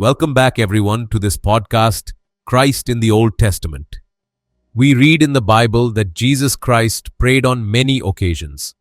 Welcome back, everyone, to this podcast, Christ in the Old Testament. We read in the Bible that Jesus Christ prayed on many occasions.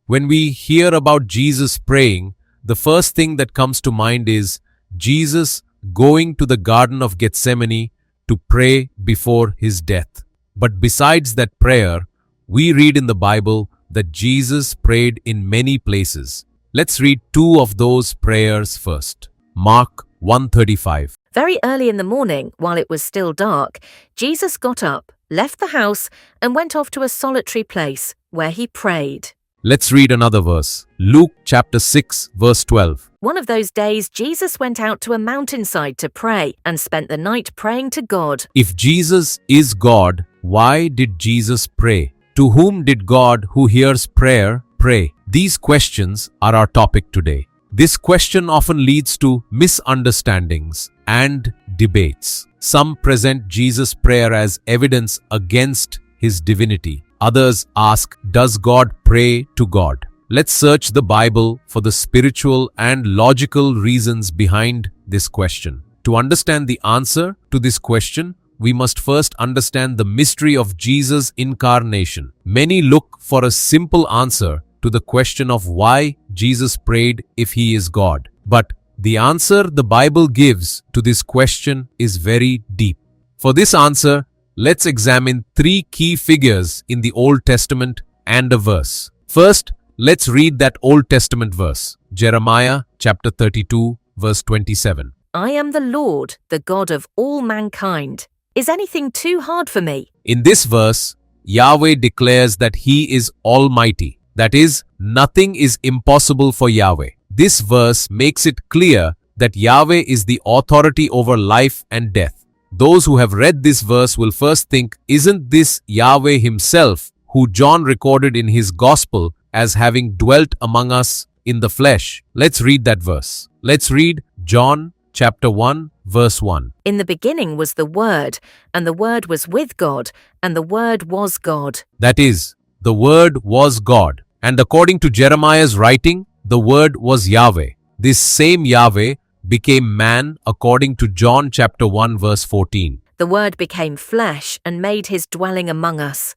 When we hear about Jesus praying, the first thing that comes to mind is Jesus going to the Garden of Gethsemane to pray before his death. But besides that prayer, we read in the Bible that Jesus prayed in many places. Let's read two of those prayers first. Mark 1:35. Very early in the morning, while it was still dark, Jesus got up, left the house, and went off to a solitary place where he prayed. Let's read another verse. Luke chapter 6, verse 12. One of those days, Jesus went out to a mountainside to pray and spent the night praying to God. If Jesus is God, why did Jesus pray? To whom did God, who hears prayer, pray? These questions are our topic today. This question often leads to misunderstandings and debates. Some present Jesus' prayer as evidence against his divinity. Others ask, does God pray to God? Let's search the Bible for the spiritual and logical reasons behind this question. To understand the answer to this question, we must first understand the mystery of Jesus' incarnation. Many look for a simple answer to the question of why Jesus prayed if he is God. But the answer the Bible gives to this question is very deep. For this answer, let's examine three key figures in the Old Testament and a verse. First, let's read that Old Testament verse, Jeremiah chapter 32, verse 27. I am the Lord, the God of all mankind. Is anything too hard for me? In this verse, Yahweh declares that he is almighty. That is, nothing is impossible for Yahweh. This verse makes it clear that Yahweh is the authority over life and death. Those who have read this verse will first think, isn't this Yahweh himself, who John recorded in his gospel as having dwelt among us in the flesh? Let's read that verse. Let's read John chapter 1, verse 1. In the beginning was the Word, and the Word was with God, and the Word was God. That is, the Word was God. And according to Jeremiah's writing, the Word was Yahweh. This same Yahweh became man according to John chapter 1, verse 14. The Word became flesh and made his dwelling among us.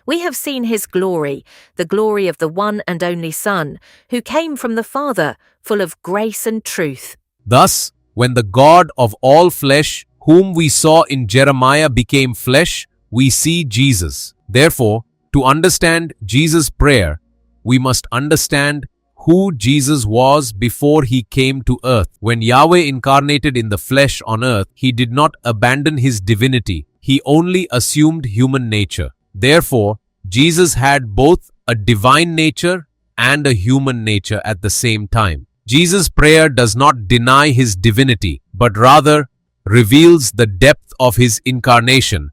We have seen his glory, the glory of the one and only Son, who came from the Father, full of grace and truth. Thus, when the God of all flesh, whom we saw in Jeremiah, became flesh, we see Jesus. Therefore, to understand Jesus' prayer, we must understand who Jesus was before he came to earth. When Yahweh incarnated in the flesh on earth, he did not abandon his divinity. He only assumed human nature. Therefore, Jesus had both a divine nature and a human nature at the same time. Jesus' prayer does not deny his divinity, but rather reveals the depth of his incarnation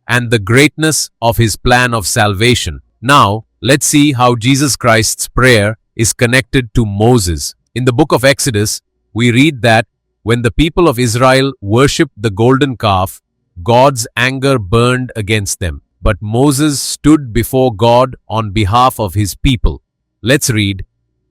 and the greatness of his plan of salvation. Now, let's see how Jesus Christ's prayer is connected to Moses. In the book of Exodus, we read that when the people of Israel worshipped the golden calf, God's anger burned against them. But Moses stood before God on behalf of his people. Let's read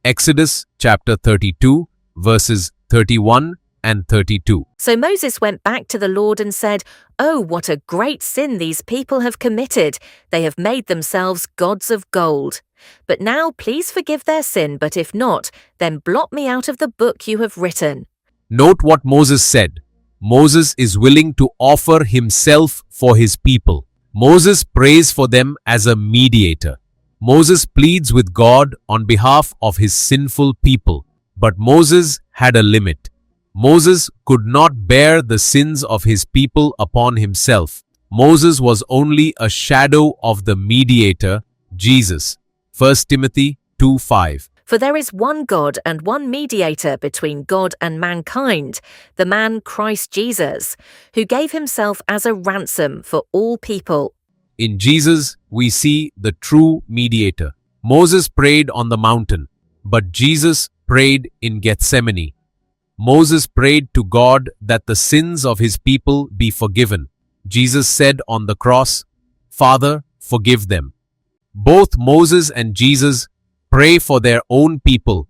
Exodus chapter 32, verses 31 and 32. So Moses went back to the Lord and said, "Oh, what a great sin these people have committed. They have made themselves gods of gold. But now please forgive their sin, but if not, then blot me out of the book you have written." Note what Moses said. Moses is willing to offer himself for his people. Moses prays for them as a mediator. Moses pleads with God on behalf of his sinful people. But Moses had a limit. Moses could not bear the sins of his people upon himself. Moses was only a shadow of the mediator, Jesus. 1 Timothy 2:5. For there is one God and one mediator between God and mankind, the man Christ Jesus, who gave himself as a ransom for all people. In Jesus, we see the true mediator. Moses prayed on the mountain, but Jesus prayed in Gethsemane. Moses prayed to God that the sins of his people be forgiven. Jesus said on the cross, "Father, forgive them." Both Moses and Jesus pray for their own people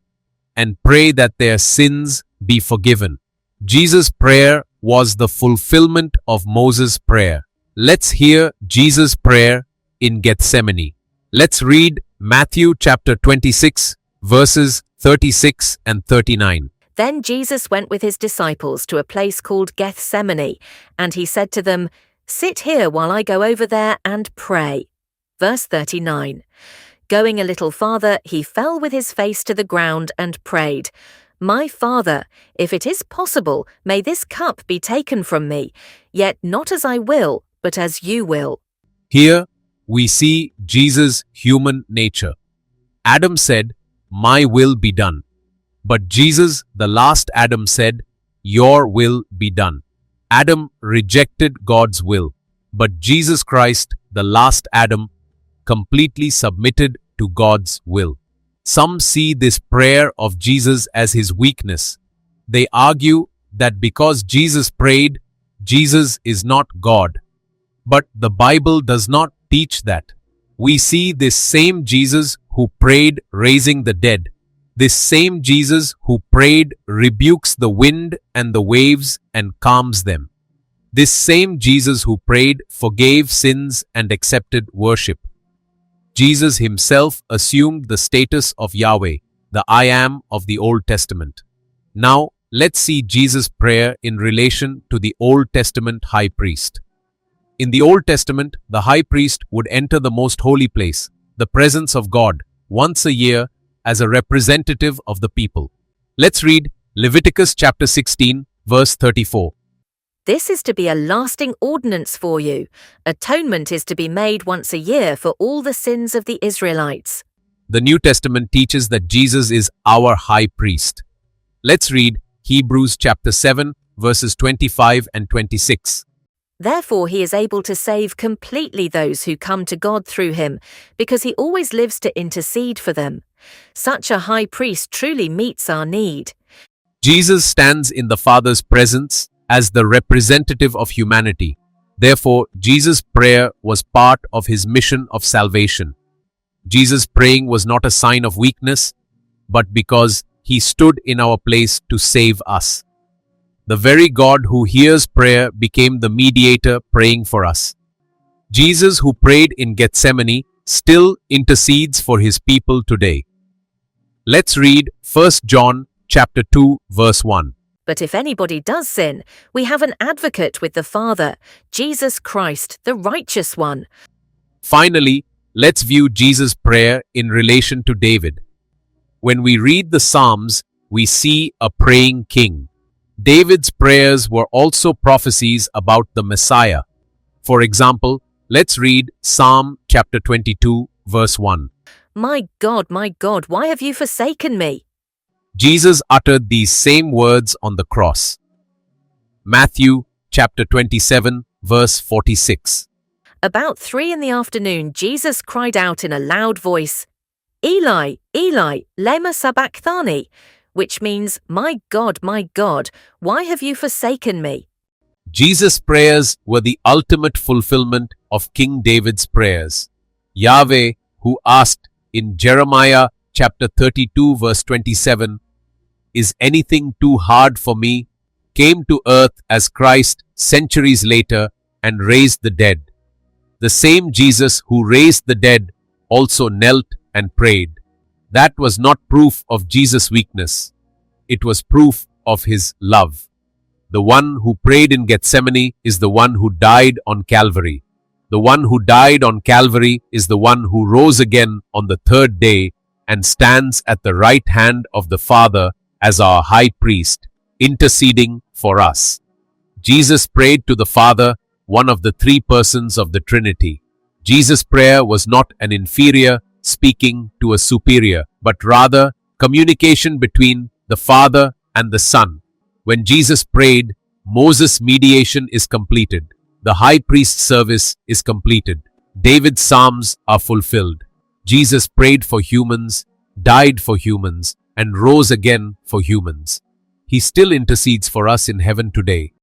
and pray that their sins be forgiven. Jesus' prayer was the fulfillment of Moses' prayer. Let's hear Jesus' prayer in Gethsemane. Let's read Matthew chapter 26, verses 36 and 39. Then Jesus went with his disciples to a place called Gethsemane, and he said to them, "Sit here while I go over there and pray." Verse 39. Going a little farther, he fell with his face to the ground and prayed, "My Father, if it is possible, may this cup be taken from me, yet not as I will, but as you will." Here we see Jesus' human nature. Adam said, "My will be done." But Jesus, the last Adam, said, "Your will be done." Adam rejected God's will, but Jesus Christ, the last Adam, completely submitted to God's will. Some see this prayer of Jesus as his weakness. They argue that because Jesus prayed, Jesus is not God. But the Bible does not teach that. We see this same Jesus who prayed raising the dead. This same Jesus who prayed rebukes the wind and the waves and calms them. This same Jesus who prayed forgave sins and accepted worship. Jesus himself assumed the status of Yahweh, the I Am of the Old Testament. Now, let's see Jesus' prayer in relation to the Old Testament high priest. In the Old Testament, the high priest would enter the most holy place, the presence of God, once a year as a representative of the people. Let's read Leviticus chapter 16, verse 34. "This is to be a lasting ordinance for you. Atonement is to be made once a year for all the sins of the Israelites." The New Testament teaches that Jesus is our high priest. Let's read Hebrews chapter 7, verses 25 and 26. "Therefore he is able to save completely those who come to God through him, because he always lives to intercede for them. Such a high priest truly meets our need." Jesus stands in the Father's presence as the representative of humanity. Therefore, Jesus' prayer was part of his mission of salvation. Jesus' praying was not a sign of weakness, but because he stood in our place to save us. The very God who hears prayer became the mediator praying for us. Jesus, who prayed in Gethsemane, still intercedes for his people today. Let's read 1 John chapter 2, verse 1. "But if anybody does sin, we have an advocate with the Father, Jesus Christ, the righteous one." Finally, let's view Jesus' prayer in relation to David. When we read the Psalms, we see a praying king. David's prayers were also prophecies about the Messiah. For example, let's read Psalm chapter 22, verse 1. My God, why have you forsaken me?" Jesus uttered these same words on the cross. Matthew chapter 27, verse 46. About 3 in the afternoon, Jesus cried out in a loud voice, "Eli, Eli, lema sabachthani," which means, my God, why have you forsaken me?" Jesus' prayers were the ultimate fulfillment of King David's prayers. Yahweh, who asked in Jeremiah chapter 32, verse 27, "Is anything too hard for me?" came to earth as Christ centuries later and raised the dead. The same Jesus who raised the dead also knelt and prayed. That was not proof of Jesus' weakness. It was proof of his love. The one who prayed in Gethsemane is the one who died on Calvary. The one who died on Calvary is the one who rose again on the third day and stands at the right hand of the Father as our high priest, interceding for us. Jesus prayed to the Father, one of the three persons of the Trinity. Jesus' prayer was not an inferior speaking to a superior, but rather communication between the Father and the Son. When Jesus prayed, Moses' mediation is completed. The high priest's service is completed. David's psalms are fulfilled. Jesus prayed for humans, died for humans, and rose again for humans. He still intercedes for us in heaven today.